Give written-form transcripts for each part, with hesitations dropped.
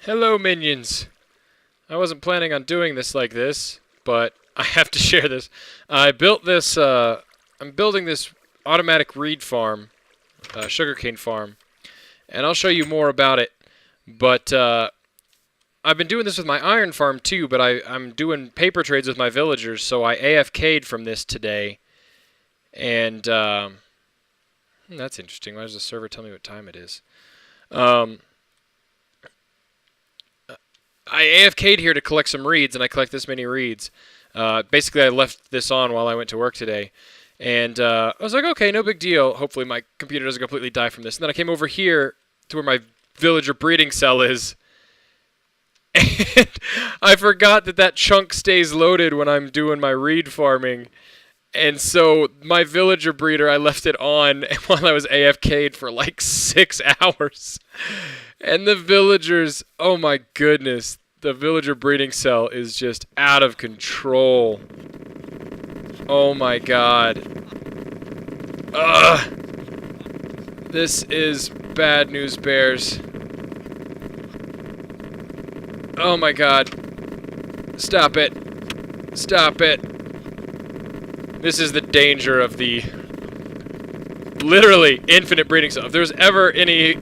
Hello, minions. I wasn't planning on doing this like this, but I have to share this. I built this, I'm building this automatic reed farm, sugarcane farm, and I'll show you more about it. But I've been doing this with my iron farm too, but I'm doing paper trades with my villagers, so I AFK'd from this today. And that's interesting. Why does the server tell me what time it is? I AFK'd here to collect some reeds, and I collect this many reeds. Basically, I left this on while I went to work today. And I was like, okay, no big deal. Hopefully my computer doesn't completely die from this. And then I came over here to where my villager breeding cell is. And I forgot that chunk stays loaded when I'm doing my reed farming. And so my villager breeder, I left it on while I was AFK'd for like 6 hours. And the villagers, oh my goodness, the villager breeding cell is just out of control. Oh my god. Ugh. This is bad news, bears. Oh my god. Stop it. Stop it. This is the danger of the literally infinite breeding cell. If there's ever any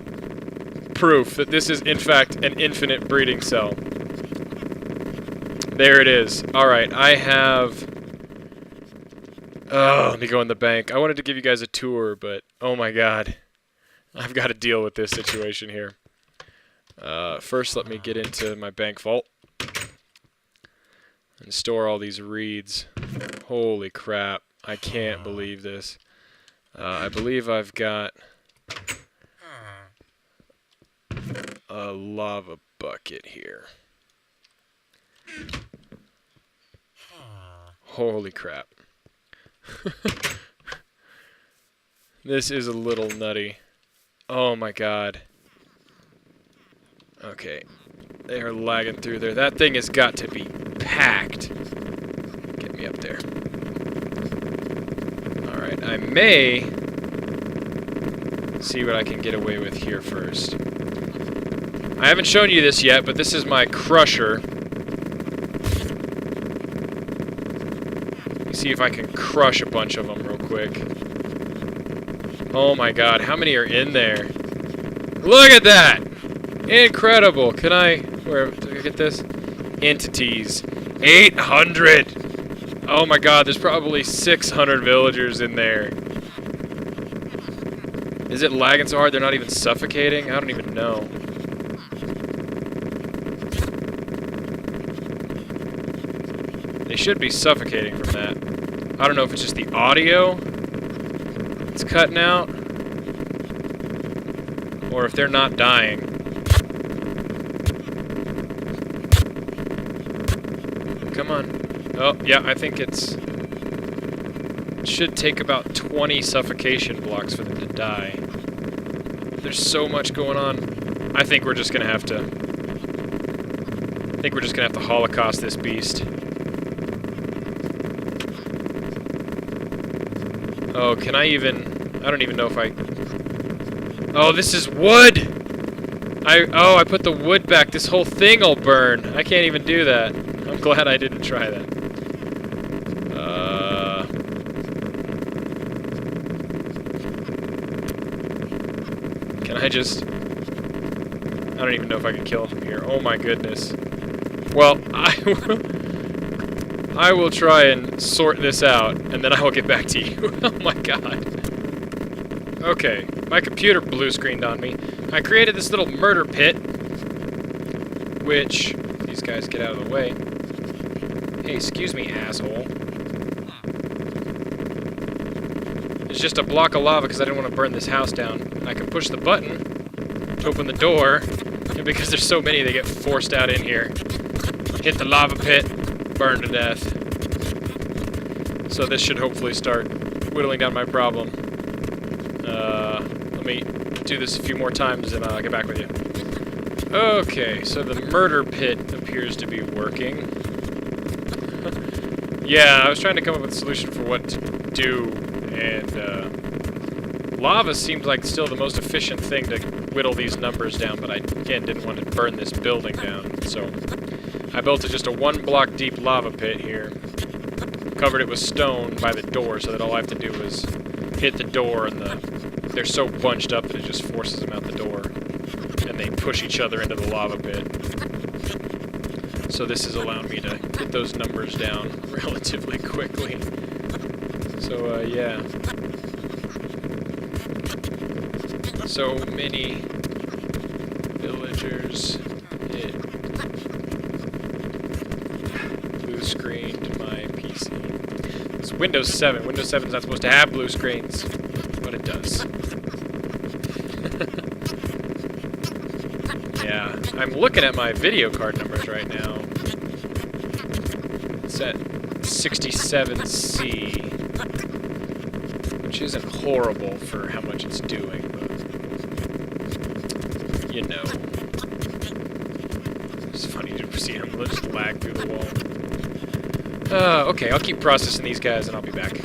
proof that this is in fact an infinite breeding cell, there it is. Alright, I have... Oh, let me go in the bank. I wanted to give you guys a tour, but oh my god. I've got to deal with this situation here. First, let me get into my bank vault and store all these reeds. Holy crap. I can't believe this. I believe I've got a lava bucket here. Holy crap. This is a little nutty. Oh my god. Okay. They are lagging through there. That thing has got to be packed. Get me up there. Alright, I may see what I can get away with here first. I haven't shown you this yet, but this is my crusher. Let me see if I can crush a bunch of them real quick. Oh my god, how many are in there? Look at that! Incredible! Can I... Where did I get this? Entities. 800! Oh my god, there's probably 600 villagers in there. Is it lagging so hard they're not even suffocating? I don't even know. They should be suffocating from that. I don't know if it's just the audio that's cutting out, or if they're not dying. Come on. Oh, yeah, I think it should take about 20 suffocation blocks for them to die. There's so much going on. I think we're just gonna have to... holocaust this beast. Oh, can I even... I don't even know if I... Oh, this is wood! I put the wood back. This whole thing will burn. I can't even do that. I'm glad I didn't try that. Can I just... I don't even know if I can kill him from here. Oh my goodness. Well, I will try and sort this out, and then I will get back to you. Oh my god. Okay, my computer blue screened on me. I created this little murder pit, which... These guys get out of the way. Hey, excuse me, asshole. It's just a block of lava because I didn't want to burn this house down. I can push the button to open the door, and because there's so many, they get forced out in here. Hit the lava pit, burn to death. So this should hopefully start whittling down my problem. Let me do this a few more times and I'll get back with you. Okay, so the murder pit appears to be working. Yeah, I was trying to come up with a solution for what to do, and lava seems like still the most efficient thing to whittle these numbers down, but I, again, didn't want to burn this building down, so I built just a 1 block deep lava pit here, covered it with stone by the door, so that all I have to do is hit the door, and they're so bunched up that it just forces them out the door, and they push each other into the lava pit. So this has allowed me to get those numbers down relatively quickly. So, yeah. So many villagers. It blue screened my PC. It's Windows 7. Windows 7 is not supposed to have blue screens, but it does. Yeah, I'm looking at my video card numbers right now. It's at 67C, which isn't horrible for how much it's doing, but, you know. It's funny to see him just lag through the wall. Okay, I'll keep processing these guys and I'll be back.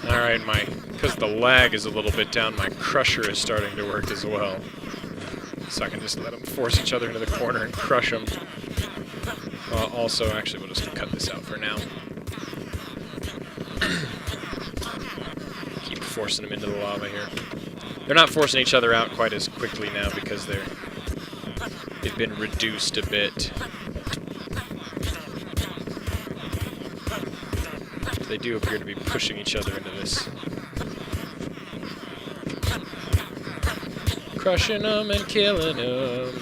Alright, because the lag is a little bit down, my crusher is starting to work as well. So I can just let them force each other into the corner and crush them. Also, actually, we'll just cut this out for now. Keep forcing them into the lava here. They're not forcing each other out quite as quickly now because they've been reduced a bit. They do appear to be pushing each other into this. Crushing them and killing them.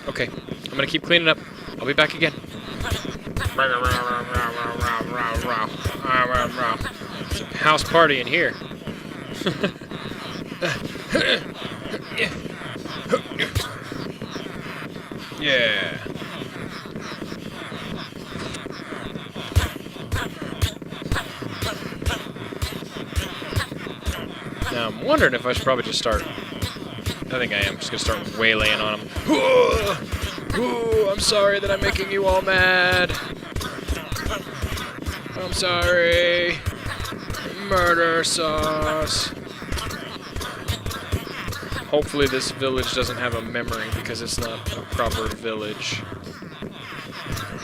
Okay, I'm gonna keep cleaning up. I'll be back again. It's a house party in here. Yeah. Now I'm wondering if I should probably just start. I think I am just gonna start waylaying on them. Ooh, I'm sorry that I'm making you all mad. I'm sorry. Murder sauce. Hopefully this village doesn't have a memory because it's not a proper village.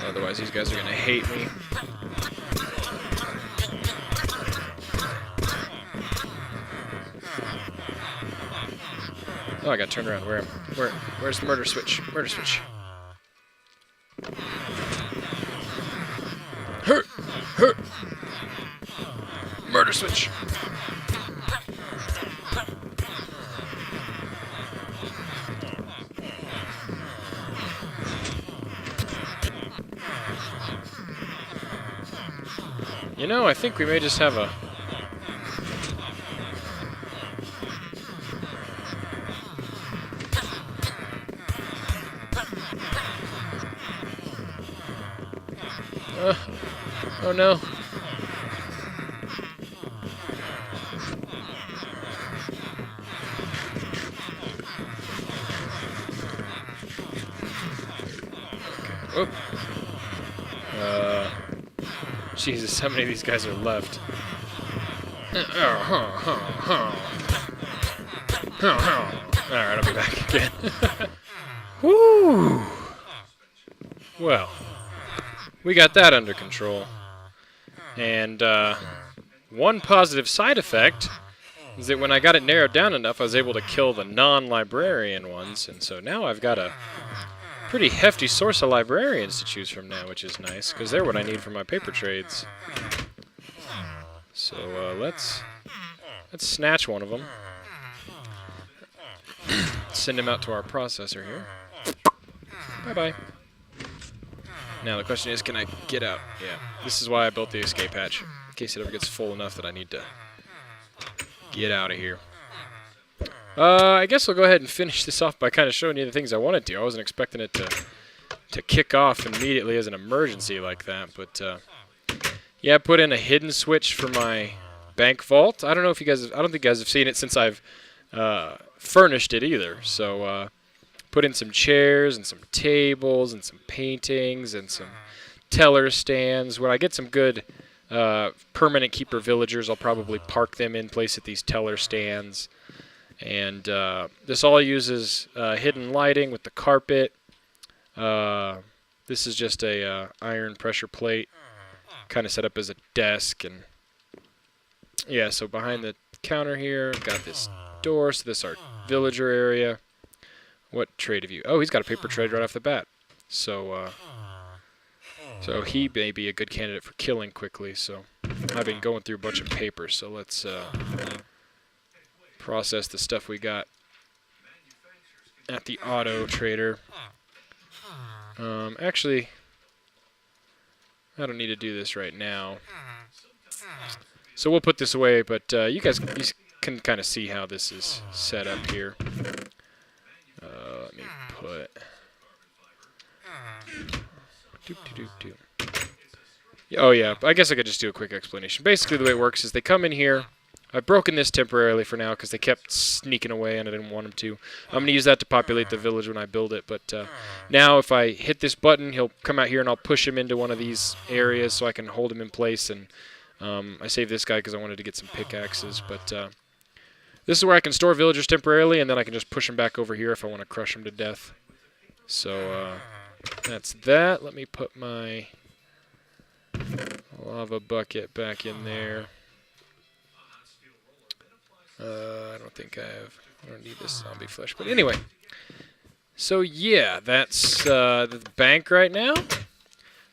Otherwise these guys are gonna hate me. Oh, I got turned around. Where's the murder switch? Murder switch. Hurt! Hurt! Murder switch. You know, I think we may just have a... oh no. Okay. Oh. Jesus, how many of these guys are left? Alright, I'll be back again. Woo! Well, we got that under control. And one positive side effect is that when I got it narrowed down enough, I was able to kill the non-librarian ones. And so now I've got a pretty hefty source of librarians to choose from now, which is nice, because they're what I need for my paper trades. So let's snatch one of them. Send him out to our processor here. Bye-bye. Now the question is, can I get out? Yeah, this is why I built the escape hatch, in case it ever gets full enough that I need to get out of here. I guess I'll go ahead and finish this off by kind of showing you the things I wanted to. I wasn't expecting it to kick off immediately as an emergency like that, but yeah, I put in a hidden switch for my bank vault. I don't know if you guys, I don't think you guys have seen it since I've furnished it either. So put in some chairs and some tables and some paintings and some teller stands. When I get some good permanent keeper villagers, I'll probably park them in place at these teller stands. And this all uses hidden lighting with the carpet. This is just a iron pressure plate, kind of set up as a desk. And yeah, so behind the counter here, I've got this door. So this is our villager area. What trade have you? Oh, he's got a paper trade right off the bat. So so he may be a good candidate for killing quickly. So I've been going through a bunch of papers. So let's process the stuff we got at the auto trader. Actually, I don't need to do this right now. So we'll put this away, but you guys can kind of see how this is set up here. Let me put... Oh yeah, I guess I could just do a quick explanation. Basically the way it works is they come in here. I've broken this temporarily for now because they kept sneaking away and I didn't want them to. I'm going to use that to populate the village when I build it. But now if I hit this button, he'll come out here and I'll push him into one of these areas so I can hold him in place. And I saved this guy because I wanted to get some pickaxes. But this is where I can store villagers temporarily, and then I can just push them back over here if I want to crush them to death. So that's that. Let me put my lava bucket back in there. I don't think I don't need this zombie flesh. But anyway, so yeah, that's the bank right now.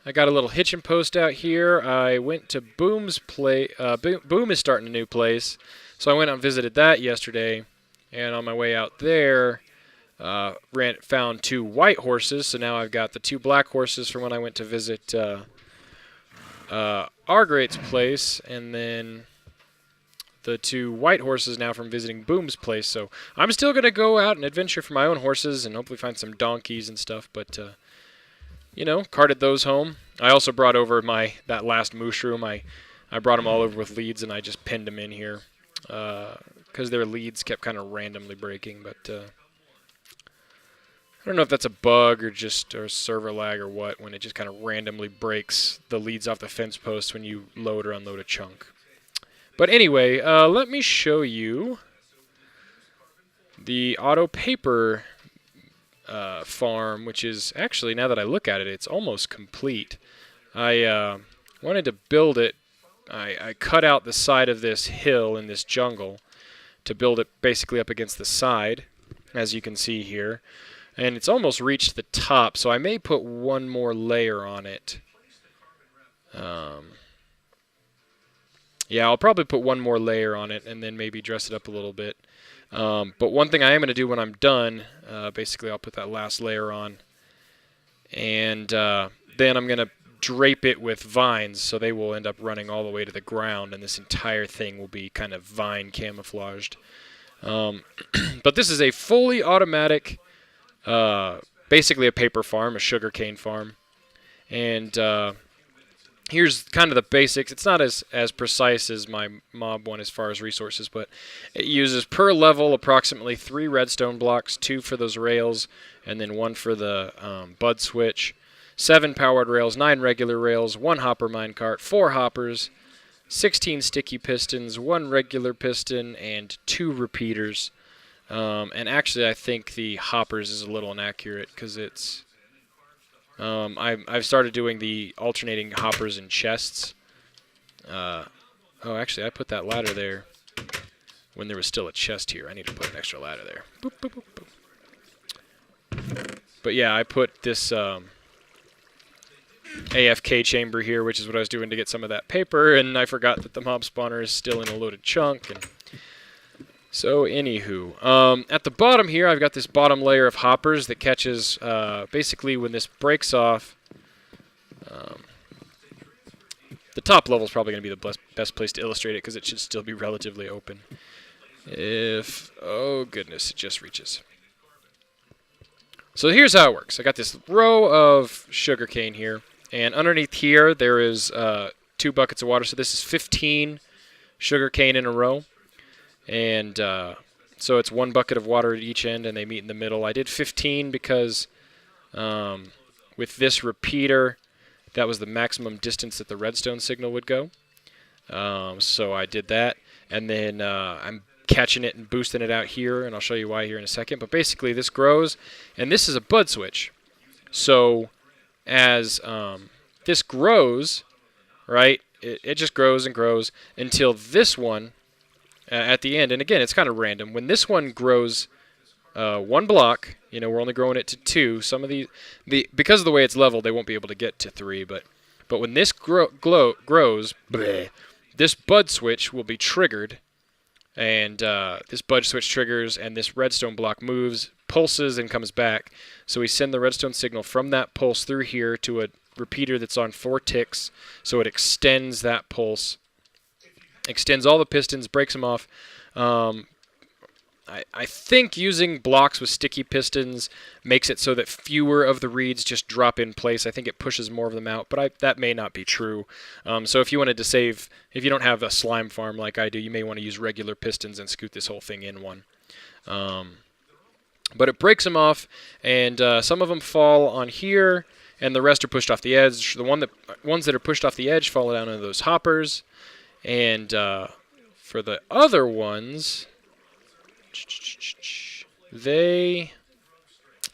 I got a little hitching post out here. I went to Boom's place. Boom is starting a new place. So I went out and visited that yesterday. And on my way out there, found 2 white horses. So now I've got the 2 black horses from when I went to visit Argrate's place. And then the 2 white horses now from visiting Boom's place. So I'm still going to go out and adventure for my own horses and hopefully find some donkeys and stuff. But, you know, carted those home. I also brought over that last mushroom. I brought them all over with leads and I just pinned them in here. Because their leads kept kind of randomly breaking. But I don't know if that's a bug or just a server lag or what, when it just kind of randomly breaks the leads off the fence posts when you load or unload a chunk. But anyway, let me show you the auto paper farm, which is actually, now that I look at it, it's almost complete. I wanted to build it. I cut out the side of this hill in this jungle to build it basically up against the side, as you can see here. And it's almost reached the top, so I may put one more layer on it. Yeah, I'll probably put one more layer on it and then maybe dress it up a little bit. But one thing I am going to do when I'm done, basically I'll put that last layer on. And then I'm going to drape it with vines, so they will end up running all the way to the ground, and this entire thing will be kind of vine camouflaged. But this is a fully automatic, basically a paper farm, a sugarcane farm. And here's kind of the basics. It's not as precise as my mob one as far as resources, but it uses per level approximately 3 redstone blocks, 2 for those rails, and then 1 for the bud switch, 7 powered rails, 9 regular rails, 1 hopper minecart, 4 hoppers, 16 sticky pistons, 1 regular piston, and 2 repeaters. And actually I think the hoppers is a little inaccurate because it's... I've started doing the alternating hoppers and chests. Oh, actually, I put that ladder there when there was still a chest here. I need to put an extra ladder there. Boop, boop, boop, boop. But yeah, I put this AFK chamber here, which is what I was doing to get some of that paper, and I forgot that the mob spawner is still in a loaded chunk. And so, anywho, at the bottom here, I've got this bottom layer of hoppers that catches, basically when this breaks off, the top level is probably going to be the best place to illustrate it because it should still be relatively open. Oh goodness, it just reaches. So here's how it works. I got this row of sugarcane here, and underneath here there is 2 buckets of water, so this is 15 sugarcane in a row. And so it's 1 bucket of water at each end, and they meet in the middle. I did 15 because with this repeater, that was the maximum distance that the redstone signal would go. So I did that, and then I'm catching it and boosting it out here, and I'll show you why here in a second. But basically this grows, and this is a bud switch. So as this grows, right, it just grows and grows until this one at the end, and again, it's kind of random. When this one grows 1 block, you know, we're only growing it to 2. Some of these, because of the way it's leveled, they won't be able to get to 3, but when this grows, bleh, this bud switch will be triggered, and this bud switch triggers, and this redstone block moves, pulses, and comes back. So we send the redstone signal from that pulse through here to a repeater that's on 4 ticks, so it extends that pulse, extends all the pistons, breaks them off. I think using blocks with sticky pistons makes it so that fewer of the reeds just drop in place. I think it pushes more of them out, but that may not be true. So if you wanted to save, if you don't have a slime farm like I do, you may want to use regular pistons and scoot this whole thing in one. But it breaks them off, and some of them fall on here, and the rest are pushed off the edge. The ones that are pushed off the edge fall down into those hoppers, and for the other ones, I'm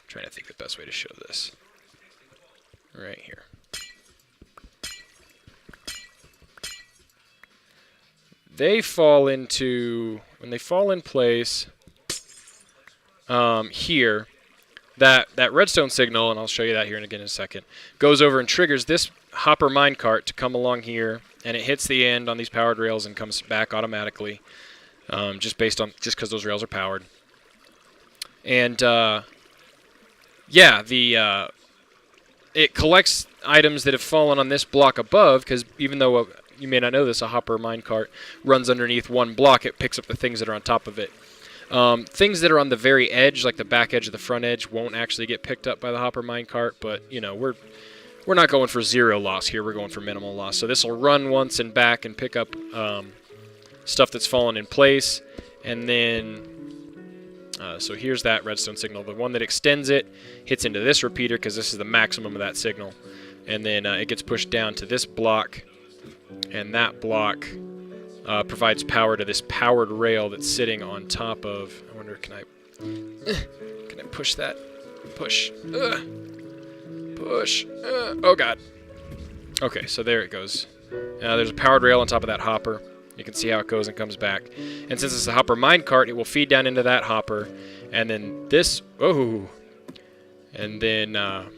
trying to think the best way to show this. Right here. They fall into, when they fall in place here, that redstone signal, and I'll show you that here in a second, goes over and triggers this hopper minecart to come along here, and it hits the end on these powered rails and comes back automatically. Just because those rails are powered, and yeah, it collects items that have fallen on this block above. Because even though you may not know this, a hopper minecart runs underneath 1 block, it picks up the things that are on top of it. Things that are on the very edge, like the back edge of the front edge, won't actually get picked up by the hopper minecart. But you know, we're not going for 0 loss here. We're going for minimal loss. So this will run once and back and pick up stuff that's fallen in place, and then so here's that redstone signal. The one that extends it hits into this repeater because this is the maximum of that signal, and then it gets pushed down to this block, and that block provides power to this powered rail that's sitting on top of. I wonder, can I push that? Push. Push. Oh god. Okay, so there it goes. There's a powered rail on top of that hopper. You can see how it goes and comes back. And since it's a hopper minecart, it will feed down into that hopper. And then this... Oh! And then the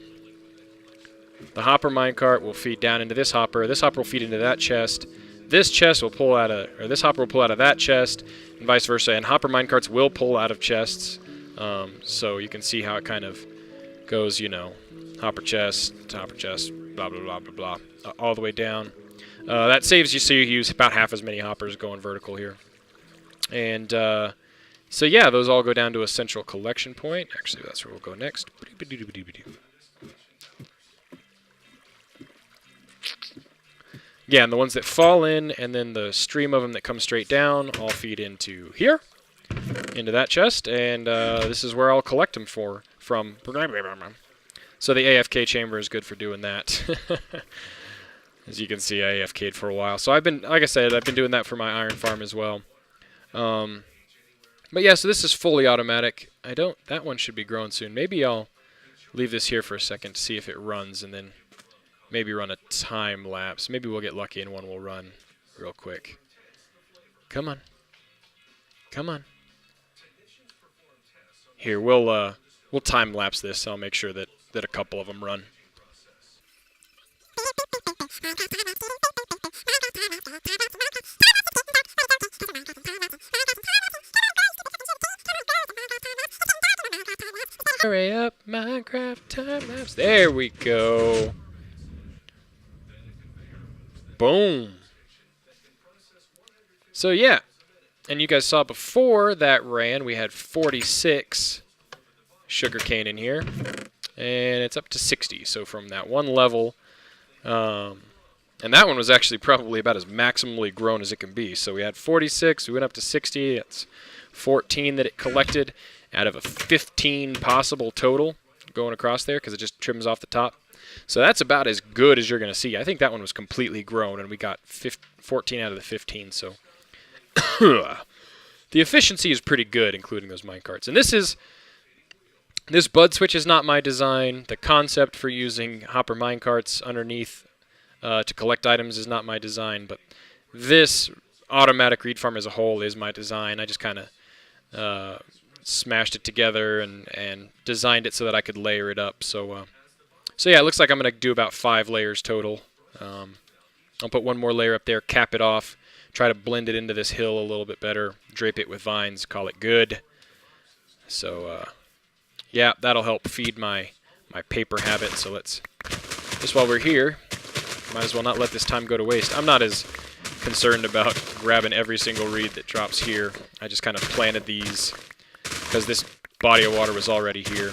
hopper minecart will feed down into this hopper. This hopper will feed into that chest. This chest will pull out of... Or this hopper will pull out of that chest, and vice versa. And hopper minecarts will pull out of chests. So you can see how it kind of goes, you know, hopper chest, blah, blah, blah, blah, blah, all the way down. That saves you, so you use about half as many hoppers going vertical here. And so yeah, those all go down to a central collection point. Actually, that's where we'll go next. Yeah, and the ones that fall in, and then the stream of them that come straight down, all feed into here, into that chest, and this is where I'll collect them from. So the AFK chamber is good for doing that. As you can see, I AFK'd for a while. So I've been, like I said, I've been doing that for my iron farm as well. But yeah, so this is fully automatic. That one should be growing soon. Maybe I'll leave this here for a second to see if it runs, and then maybe run a time lapse. Maybe we'll get lucky and one will run real quick. Come on. Come on. Here, we'll time lapse this. I'll make sure that a couple of them run. Hurry up, Minecraft time lapse. There we go. Boom. So yeah, and you guys saw before that ran, we had 46 sugarcane in here, and it's up to 60. So from that one level, and that one was actually probably about as maximally grown as it can be. So we had 46, we went up to 60. That's 14 that it collected out of a 15 possible total going across there, because it just trims off the top. So that's about as good as you're going to see. I think that one was completely grown, and we got 14 out of the 15. So the efficiency is pretty good, including those minecarts. And this bud switch is not my design. The concept for using hopper minecarts underneath to collect items is not my design, but this automatic reed farm as a whole is my design. I just kind of smashed it together and designed it so that I could layer it up. So yeah, it looks like I'm going to do about 5 layers total. I'll put one more layer up there, cap it off, try to blend it into this hill a little bit better, drape it with vines, call it good. So yeah, that'll help feed my paper habit. So let's, just while we're here, might as well not let this time go to waste. I'm not as concerned about grabbing every single reed that drops here. I just kind of planted these because this body of water was already here.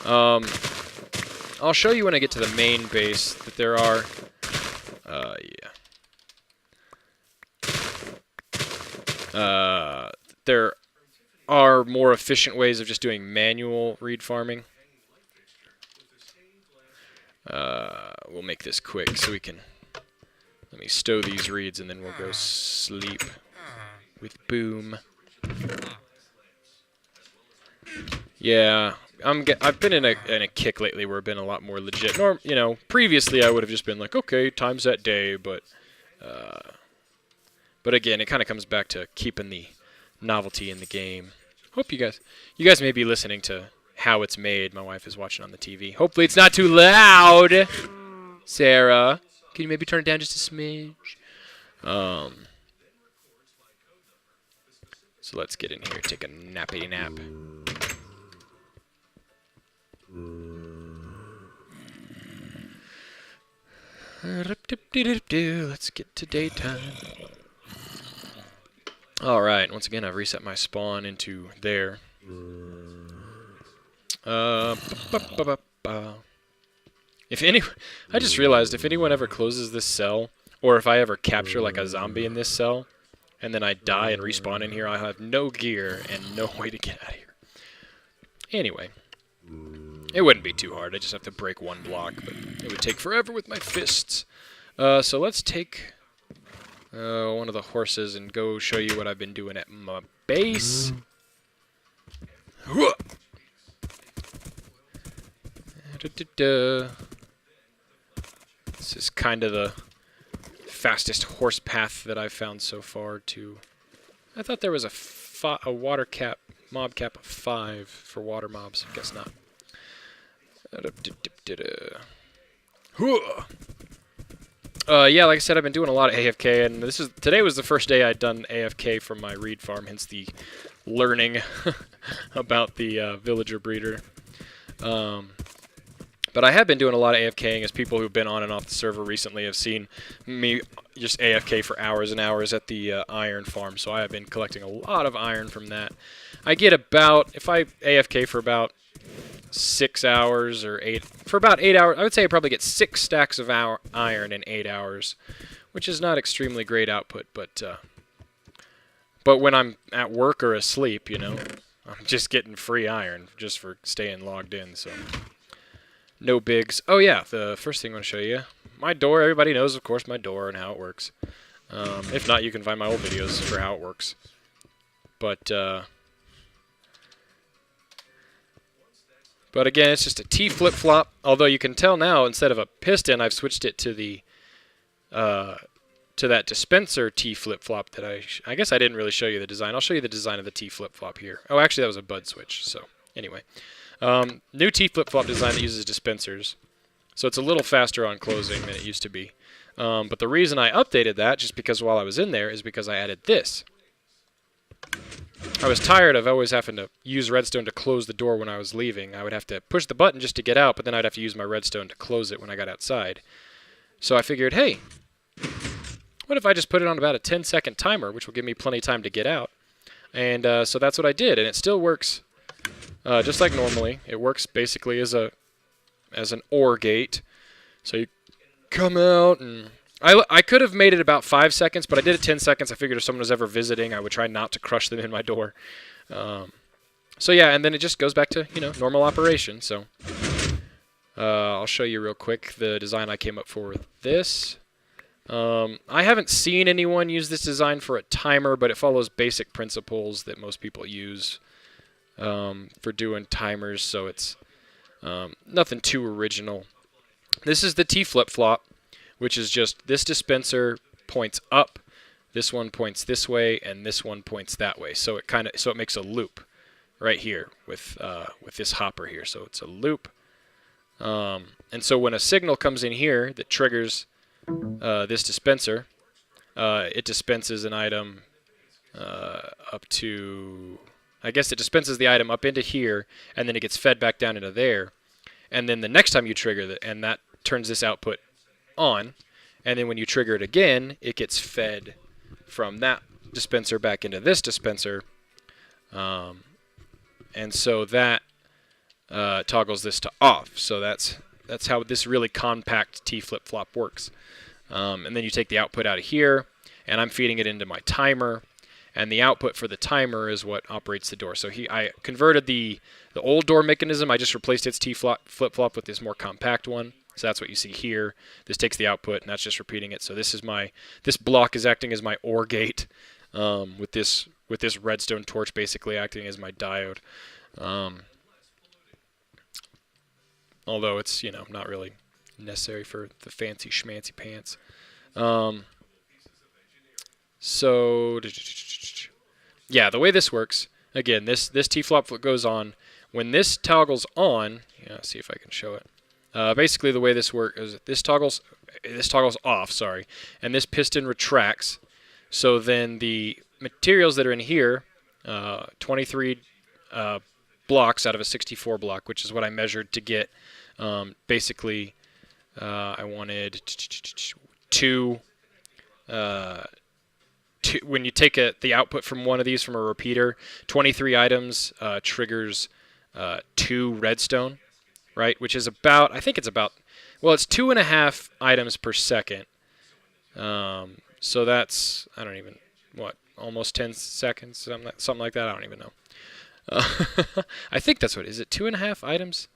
I'll show you when I get to the main base that there are, there are more efficient ways of just doing manual reed farming. We'll make this quick so we can, let me stow these reeds and then we'll go sleep with Boom. Yeah, I've been in a kick lately where I've been a lot more legit. You know, previously I would have just been like, okay, times that day, but again, it kind of comes back to keeping the novelty in the game. Hope you guys may be listening to how it's made. My wife is watching on the TV. Hopefully it's not too loud. Sarah, can you maybe turn it down just a smidge? So let's get in here, take a nappy nap. Let's get to daytime. Alright, once again I've reset my spawn into there. I just realized if anyone ever closes this cell, or if I ever capture like a zombie in this cell, and then I die and respawn in here, I have no gear and no way to get out of here. Anyway, it wouldn't be too hard. I just have to break one block, but it would take forever with my fists. So let's take one of the horses and go show you what I've been doing at my base. This is kind of the fastest horse path that I've found so far to... I thought there was a water cap, mob cap of 5 for water mobs. Guess not. Yeah, like I said, I've been doing a lot of AFK, and today was the first day I'd done AFK from my reed farm, hence the learning about the villager breeder. But I have been doing a lot of AFKing, as people who've been on and off the server recently have seen me just AFK for hours and hours at the iron farm. So I have been collecting a lot of iron from that. I get about, if I AFK for about 6 hours or 8, for about 8 hours, I would say I probably get 6 stacks of iron in 8 hours, which is not extremely great output, but when I'm at work or asleep, you know, I'm just getting free iron just for staying logged in, so no bigs. Oh yeah, the first thing I want to show you, my door. Everybody knows, of course, my door and how it works. If not, you can find my old videos for how it works. But again, it's just a T flip-flop. Although you can tell now, instead of a piston, I've switched it to the to that dispenser T flip-flop that I guess I didn't really show you the design. I'll show you the design of the T flip-flop here. Oh, actually, that was a bud switch. So anyway, new T flip-flop design that uses dispensers. So it's a little faster on closing than it used to be. But the reason I updated that, just because while I was in there, is because I added this. I was tired of always having to use redstone to close the door when I was leaving. I would have to push the button just to get out, but then I'd have to use my redstone to close it when I got outside. So I figured, hey, what if I just put it on about a 10-second timer, which will give me plenty of time to get out? And so that's what I did, and it still works just like normally. It works basically as an OR gate. So you come out, and I could have made it about 5 seconds, but I did it 10 seconds. I figured if someone was ever visiting, I would try not to crush them in my door. So yeah, and then it just goes back to, you know, normal operation. So I'll show you real quick the design I came up for with this. I haven't seen anyone use this design for a timer, but it follows basic principles that most people use for doing timers, so it's nothing too original. This is the T flip-flop, which is just this dispenser points up, this one points this way, and this one points that way. So it makes a loop right here with this hopper here. So it's a loop. And so when a signal comes in here that triggers this dispenser, it dispenses an item up to, I guess it dispenses the item up into here, and then it gets fed back down into there. And then the next time you trigger it, and that turns this output on, and then when you trigger it again, it gets fed from that dispenser back into this dispenser. And so that toggles this to off. So that's how this really compact T flip-flop works. And then you take the output out of here, and I'm feeding it into my timer, and the output for the timer is what operates the door. So I converted the old door mechanism. I just replaced its T flip-flop with this more compact one. So that's what you see here. This takes the output, and that's just repeating it. So this block is acting as my OR gate, with this redstone torch basically acting as my diode. Although it's, not really necessary for the fancy schmancy pants. So yeah, the way this works, again, this T flop goes on. When this toggles on, see if I can show it. Basically, the way this works is this toggles off, sorry, and this piston retracts. So then the materials that are in here, 23 blocks out of a 64 block, which is what I measured to get. Basically, I wanted two. When you take the output from one of these from a repeater, 23 items triggers 2 redstone, right? Which is about, I think it's about, well, it's 2.5 items per second. So that's, I don't even, almost 10 seconds, something like that. I don't even know. I think that's what it is. Is it 2.5 items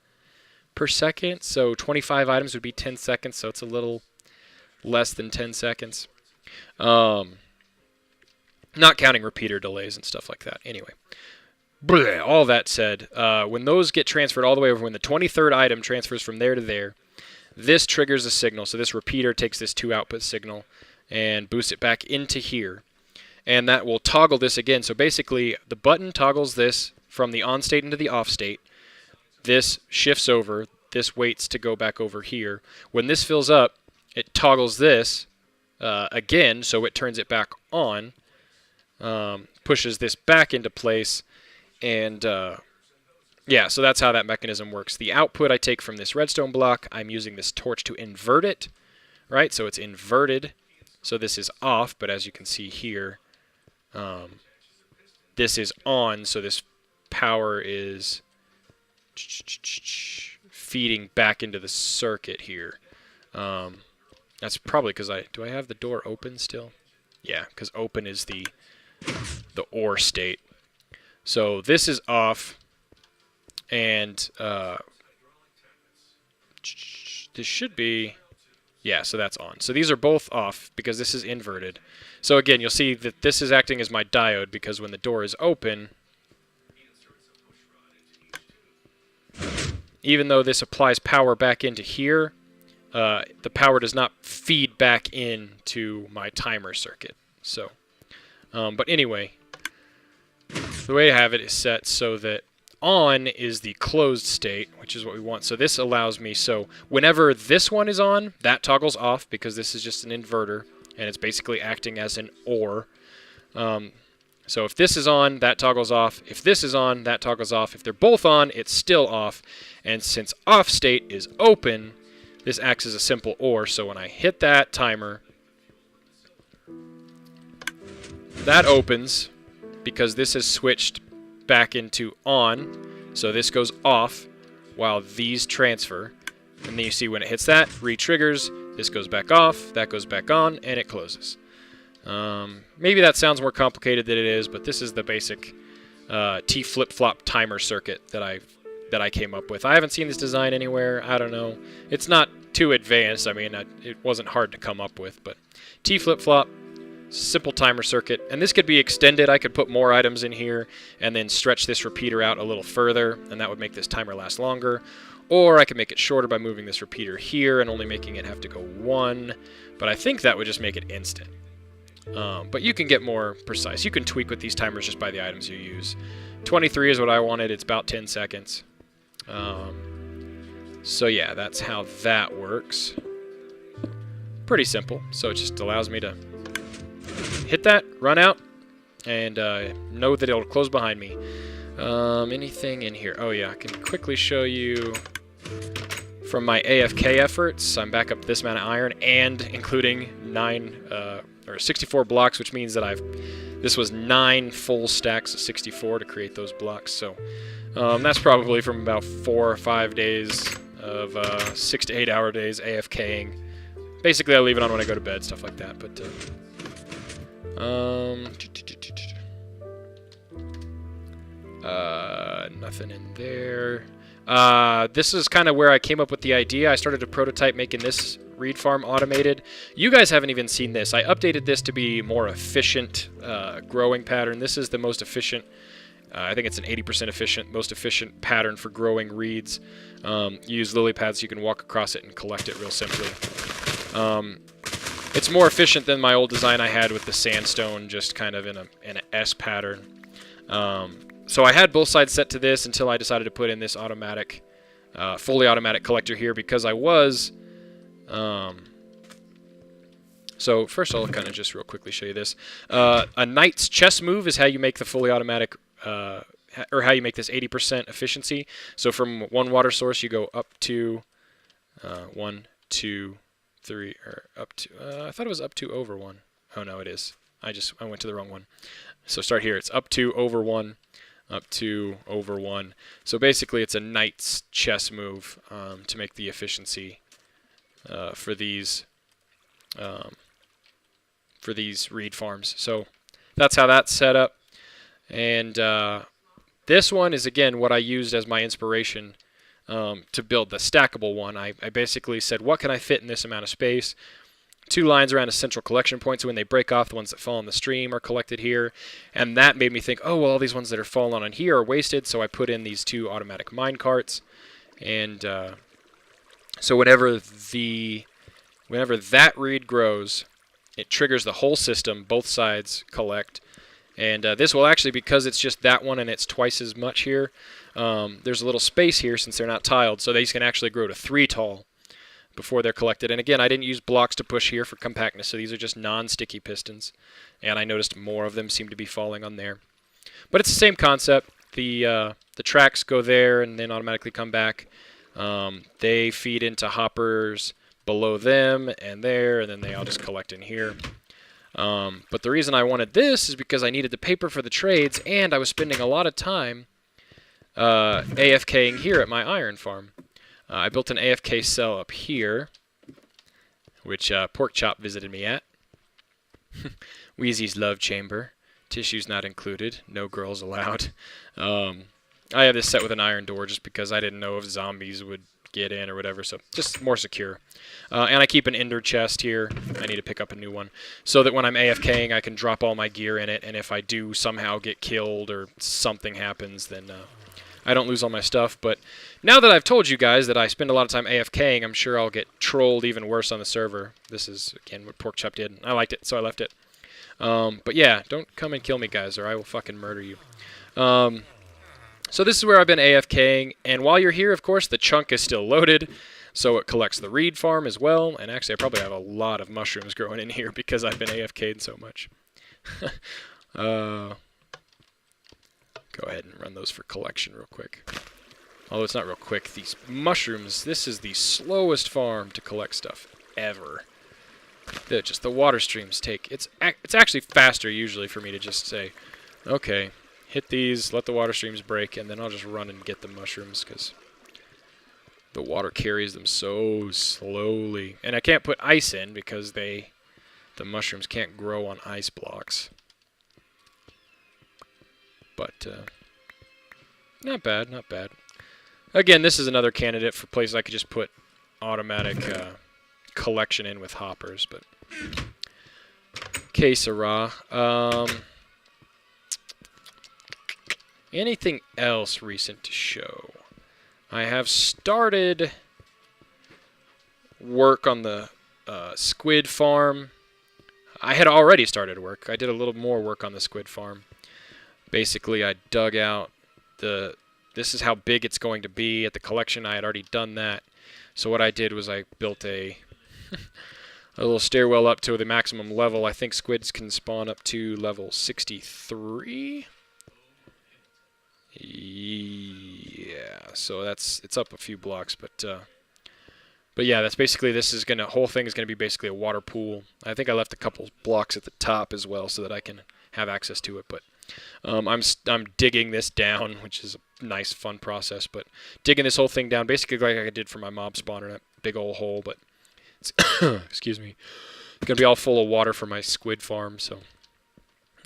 per second? So 25 items would be 10 seconds. So it's a little less than 10 seconds. Not counting repeater delays and stuff like that. Anyway, all that said, when those get transferred all the way over, when the 23rd item transfers from there to there, this triggers a signal. So this repeater takes this 2 output signal and boosts it back into here. And that will toggle this again. So basically, the button toggles this from the on state into the off state. This shifts over. This waits to go back over here. When this fills up, it toggles this again, so it turns it back on, pushes this back into place, and yeah, so that's how that mechanism works. The output I take from this redstone block, I'm using this torch to invert it, right? So it's inverted. So this is off, but as you can see here, this is on, so this power is feeding back into the circuit here. That's probably because do I have the door open still? Yeah, because open is the OR state. So this is off, and this should be, yeah, so that's on. So these are both off because this is inverted. So again, you'll see that this is acting as my diode because when the door is open, even though this applies power back into here, the power does not feed back into my timer circuit. So, but anyway, the way I have it is set so that on is the closed state, which is what we want. So this allows me, so whenever this one is on, that toggles off because this is just an inverter, and it's basically acting as an OR. So if this is on, that toggles off. If this is on, that toggles off. If they're both on, it's still off. And since off state is open, this acts as a simple OR. So when I hit that timer, that opens because this has switched back into on. So this goes off while these transfer. And then you see when it hits that, re-triggers, this goes back off, that goes back on, and it closes. Maybe that sounds more complicated than it is, but this is the basic T flip-flop timer circuit that I've that I came up with. I haven't seen this design anywhere. I don't know. It's not too advanced. I mean, it wasn't hard to come up with, but T flip-flop, simple timer circuit, and this could be extended. I could put more items in here and then stretch this repeater out a little further, and that would make this timer last longer. Or I could make it shorter by moving this repeater here and only making it have to go 1, but I think that would just make it instant. But you can get more precise. You can tweak with these timers just by the items you use. 23 is what I wanted. It's about 10 seconds. So yeah, that's how that works. Pretty simple. So it just allows me to hit that, run out, and know that it'll close behind me. Anything in here? Oh yeah, I can quickly show you from my AFK efforts. I'm back up this amount of iron, and including 64 blocks, which means that this was 9 full stacks of 64 to create those blocks. So that's probably from about 4 or 5 days of 6 to 8 hour days AFKing. Basically, I leave it on when I go to bed, stuff like that. But nothing in there. This is kind of where I came up with the idea. I started to prototype making this reed farm automated. You guys haven't even seen this. I updated this to be more efficient growing pattern. This is the most efficient. I think it's an 80% most efficient pattern for growing reeds. You use lily pads so you can walk across it and collect it real simply. It's more efficient than my old design I had with the sandstone, just kind of in an S pattern. So I had both sides set to this until I decided to put in this automatic, fully automatic collector here because I was. So first I'll kind of just real quickly show you this. A knight's chess move is how you make the fully automatic, or how you make this 80% efficiency. So from one water source you go up to 1, 2, 3, or up to. I thought it was up to over 1. Oh no, it is. I went to the wrong one. So start here. It's up to over 1. Up to over 1. So basically it's a knight's chess move to make the efficiency for these reed farms. So that's how that's set up. And this one is again what I used as my inspiration to build the stackable one. I basically said, what can I fit in this amount of space? 2 lines around a central collection point, so when they break off, the ones that fall in the stream are collected here. And that made me think, oh, well, all these ones that are falling on here are wasted, so I put in these 2 automatic mine carts. And so whenever that reed grows, it triggers the whole system, both sides collect. And this will actually, because it's just that one and it's twice as much here, there's a little space here since they're not tiled, so these can actually grow to 3 tall before they're collected. And again, I didn't use blocks to push here for compactness, so these are just non-sticky pistons. And I noticed more of them seem to be falling on there. But it's the same concept. The tracks go there and then automatically come back. They feed into hoppers below them and there, and then they all just collect in here. But the reason I wanted this is because I needed the paper for the trades, and I was spending a lot of time AFKing here at my iron farm. I built an AFK cell up here, which Pork Chop visited me at. Wheezy's love chamber. Tissues not included. No girls allowed. I have this set with an iron door just because I didn't know if zombies would get in or whatever, so just more secure. And I keep an ender chest here. I need to pick up a new one so that when I'm AFKing I can drop all my gear in it, and if I do somehow get killed or something happens, then I don't lose all my stuff. But now that I've told you guys that I spend a lot of time AFKing, I'm sure I'll get trolled even worse on the server. This is, again, what Pork Chop did. I liked it, so I left it. But yeah, don't come and kill me, guys, or I will fucking murder you. So this is where I've been AFKing, and while you're here, of course, the chunk is still loaded, so it collects the reed farm as well. And actually, I probably have a lot of mushrooms growing in here because I've been AFK'd so much. Go ahead and run those for collection real quick. Although it's not real quick. These mushrooms, this is the slowest farm to collect stuff ever. Just the water streams take... It's actually faster usually for me to just say, okay, hit these, let the water streams break, and then I'll just run and get the mushrooms because the water carries them so slowly. And I can't put ice in because the mushrooms can't grow on ice blocks. But not bad, not bad. Again, this is another candidate for places I could just put automatic collection in with hoppers, but que sera. Anything else recent to show? I have started work on the squid farm. I had already started work. I did a little more work on the squid farm. Basically, I dug out this is how big it's going to be at the collection. I had already done that. So what I did was I built a little stairwell up to the maximum level. I think squids can spawn up to level 63. Yeah, so it's up a few blocks, but yeah, that's basically whole thing is gonna be basically a water pool. I think I left a couple blocks at the top as well so that I can have access to it. But I'm digging this down, which is a nice, fun process. But digging this whole thing down, basically like I did for my mob spawner, that big old hole. But it's excuse me, it's gonna be all full of water for my squid farm. So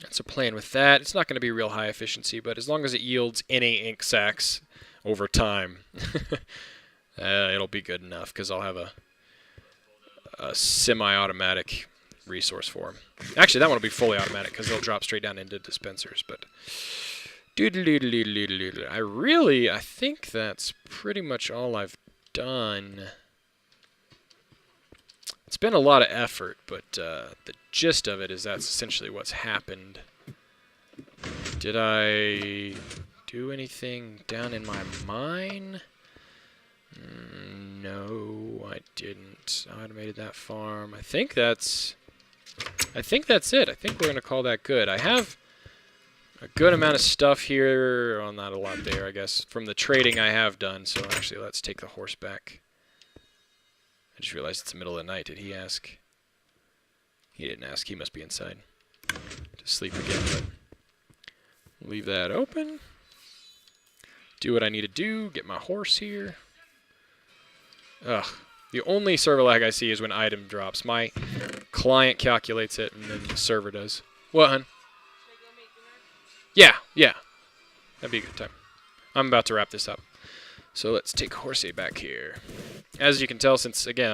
that's a plan with that. It's not gonna be real high efficiency, but as long as it yields any ink sacs over time, it'll be good enough because I'll have a semi-automatic resource for them. Actually, that one will be fully automatic because they'll drop straight down into dispensers. But I think that's pretty much all I've done. It's been a lot of effort, but the gist of it is that's essentially what's happened. Did I do anything down in my mine? No, I didn't. I automated that farm. I think that's it. I think we're going to call that good. I have a good amount of stuff here. Well, not a lot there, I guess, from the trading I have done. So actually, let's take the horse back. I just realized it's the middle of the night. Did he ask? He didn't ask. He must be inside to sleep again. But leave that open. Do what I need to do. Get my horse here. Ugh. The only server lag I see is when item drops. My client calculates it, and then the server does. What, hun? Yeah. That'd be a good time. I'm about to wrap this up. So let's take Horsey back here. As you can tell, since, again,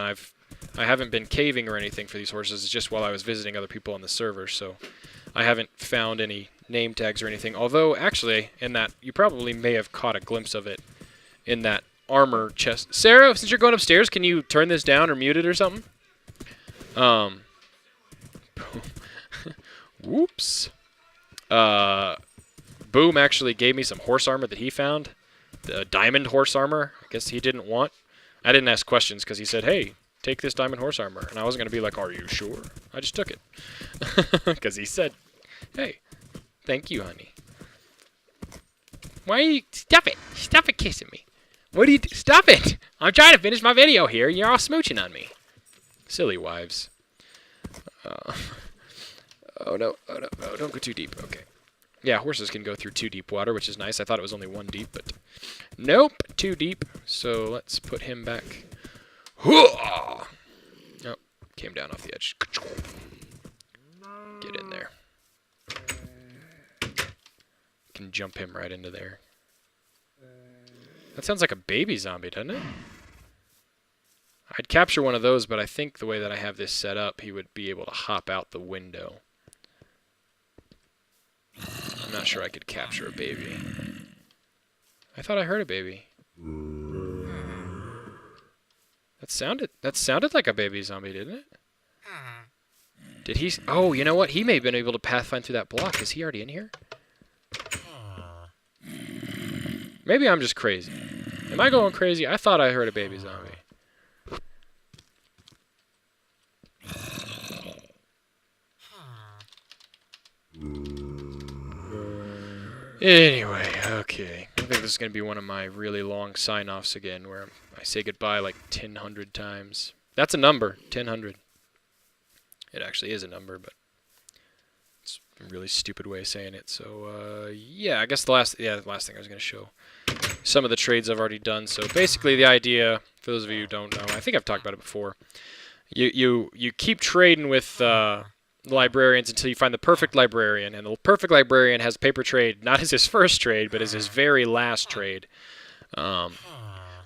I haven't been caving or anything for these horses. It's just while I was visiting other people on the server, so I haven't found any name tags or anything. Although, actually, in that, you probably may have caught a glimpse of it in that armor chest. Sarah, since you're going upstairs, can you turn this down or mute it or something? Whoops. Boom actually gave me some horse armor that he found. The diamond horse armor. I guess he didn't want. I didn't ask questions because he said, hey, take this diamond horse armor. And I wasn't going to be like, are you sure? I just took it. Because he said, hey, thank you, honey. Why are you... Stop it. Stop it kissing me. What do you... Stop it. I'm trying to finish my video here. You're all smooching on me. Silly wives. Oh, no. Oh, no. Oh, don't go too deep. Okay. Yeah, horses can go through 2 deep water, which is nice. I thought it was only 1 deep, but nope, 2 deep. So let's put him back. Oh, came down off the edge. Get in there. Can jump him right into there. That sounds like a baby zombie, doesn't it? I'd capture one of those, but I think the way that I have this set up, he would be able to hop out the window. I'm not sure I could capture a baby. I thought I heard a baby. That sounded like a baby zombie, didn't it? Did he... Oh, you know what? He may have been able to pathfind through that block. Is he already in here? Maybe I'm just crazy. Am I going crazy? I thought I heard a baby zombie. Anyway, okay. I think this is going to be one of my really long sign-offs again, where I say goodbye like 1,000 times. That's a number, 1,000. It actually is a number, but it's a really stupid way of saying it. So, yeah, I guess the last thing I was going to show. Some of the trades I've already done. So basically the idea, for those of you who don't know, I think I've talked about it before, you keep trading with... librarians until you find the perfect librarian, and the perfect librarian has paper trade not as his first trade but as his very last trade.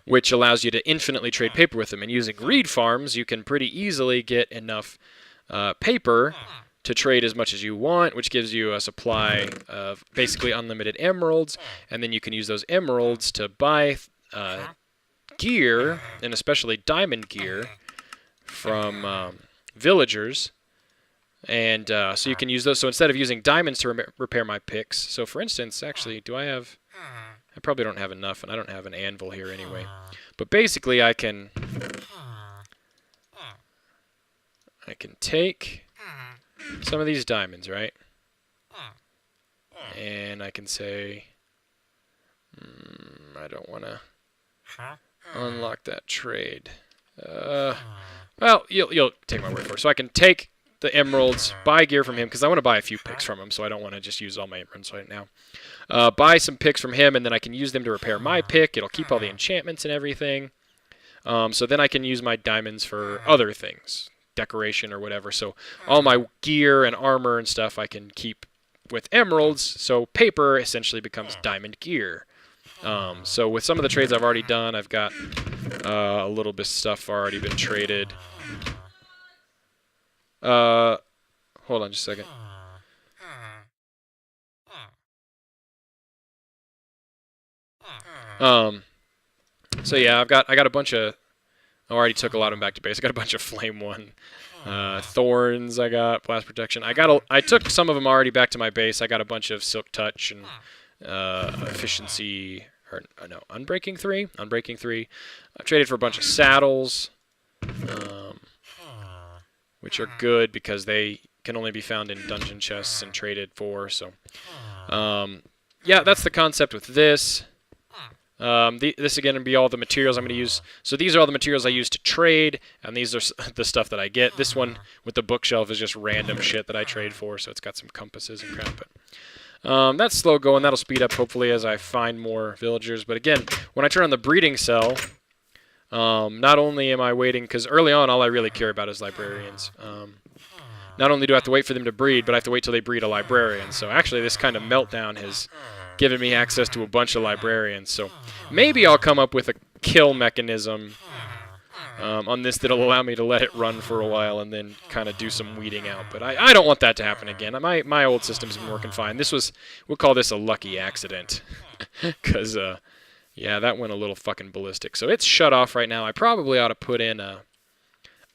which allows you to infinitely trade paper with them. And using reed farms, you can pretty easily get enough paper to trade as much as you want, which gives you a supply of basically unlimited emeralds, and then you can use those emeralds to buy gear, and especially diamond gear, from villagers. And so you can use those. So instead of using diamonds to repair my picks, so for instance, actually, do I have... I probably don't have enough, and I don't have an anvil here anyway. But basically, I can take some of these diamonds, right? And I can say, I don't want to unlock that trade. Well, you'll take my word for it. So I can take the emeralds, buy gear from him, because I want to buy a few picks from him, so I don't want to just use all my emeralds right now. Buy some picks from him, and then I can use them to repair my pick. It'll keep all the enchantments and everything. So then I can use my diamonds for other things, decoration or whatever. So all my gear and armor and stuff I can keep with emeralds, so paper essentially becomes diamond gear. So with some of the trades I've already done, I've got a little bit of stuff already been traded. Hold on just a second. So yeah, I got a bunch of... I already took a lot of them back to base. I got a bunch of flame one, thorns. I got blast protection. I took some of them already back to my base. I got a bunch of silk touch and efficiency, or no, unbreaking 3. Unbreaking 3. I've traded for a bunch of saddles, which are good because they can only be found in dungeon chests and traded for. So yeah, that's the concept with this. This again would be all the materials I'm going to use. So these are all the materials I use to trade, and these are the stuff that I get. This one with the bookshelf is just random shit that I trade for, so it's got some compasses and crap. But that's slow going. That'll speed up hopefully as I find more villagers. But again, when I turn on the breeding cell, not only am I waiting, because early on all I really care about is librarians. Not only do I have to wait for them to breed, but I have to wait till they breed a librarian. So actually this kind of meltdown has given me access to a bunch of librarians. So maybe I'll come up with a kill mechanism on this that'll allow me to let it run for a while and then kind of do some weeding out. But I don't want that to happen again. My old system's been working fine. We'll call this a lucky accident. Because, yeah, that went a little fucking ballistic. So it's shut off right now. I probably ought to put in a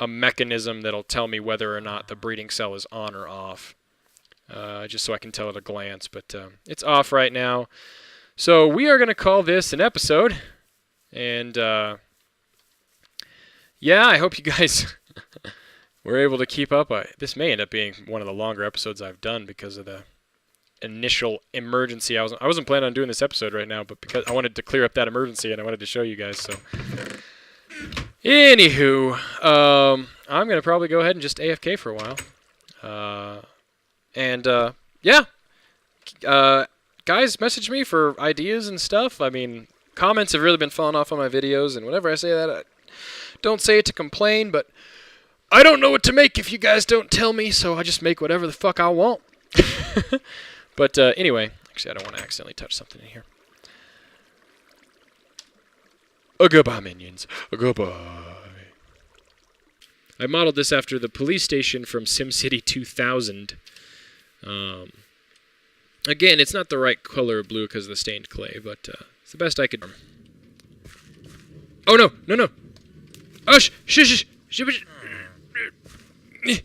mechanism that'll tell me whether or not the breeding cell is on or off. Just so I can tell at a glance, but it's off right now. So we are going to call this an episode, and yeah, I hope you guys were able to keep up. This may end up being one of the longer episodes I've done because of the initial emergency. I wasn't planning on doing this episode right now, but because I wanted to clear up that emergency and I wanted to show you guys. So, anywho, I'm going to probably go ahead and just AFK for a while. And, yeah, guys, message me for ideas and stuff. I mean, comments have really been falling off on my videos, and whenever I say that, I don't say it to complain, but I don't know what to make if you guys don't tell me, so I just make whatever the fuck I want. But, anyway, actually, I don't want to accidentally touch something in here. Goodbye, minions. Goodbye. I modeled this after the police station from SimCity 2000. Again, it's not the right color of blue because of the stained clay, but it's the best I could. Oh no! No! No! Oh shh! Shh! Shh! Shh! Shh!